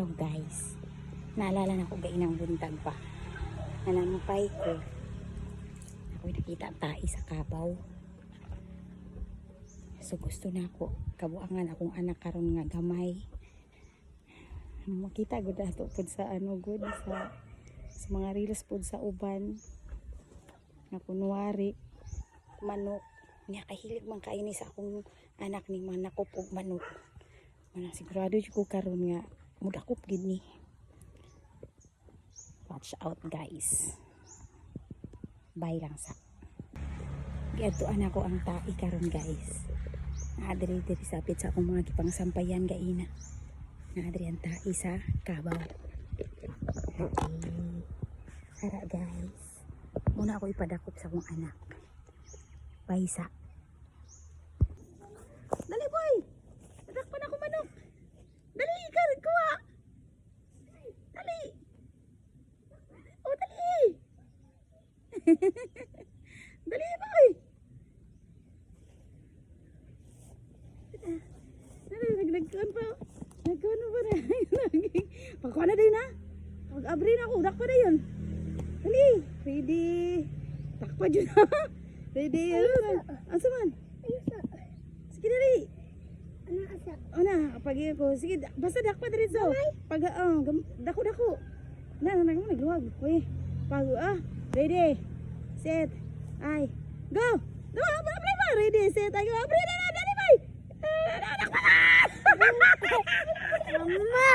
So guys, naalala na ko gainang buntag pa. Nanampay ko. Ako'y nakita tae sa kabaw. So gusto na ako. Kabuangan akong anak karon nga gamay. Makita gud ato pud sa good sa mga reels pud sa uban. Na kunwari manok. Niya kahilig man kaini sa akong anak ni manakop og manok. Manang sigurado jud ko karon nga mudakop gid ni. Watch out guys. Bye lang sa. Giadtuan ako ang tae karon guys. Naadiri diri sapit sa akong mga gipangsampayan gaina. Naadiri ang tae sa kabaw. Okay. Tara guys. Muna ako ipadakop sa akong anak. Bye sa. Dali boy. Nadakpan ako manok. Dali ikaw kuha. Dali. Oh dali. Dali boy. Nagkuhan pa. Nagkuhan pa na. Pagkuhan na din ha. Pag-abri na ako. Dakpa na yun. Dali. Ready. Dakpa dyan ha. Ready. Asa man? Sige dali. Ano asa? O na. Pag-iyan ko. Sige. Basta dakpa na rin so. Pag dako-dako. Nagluwag. Uy. Pag ready. Set. Ay. Go. Go. Abri ba? Ready. Set. Ay. Go. Abri na. Dali boy. Dakpa na. Mama!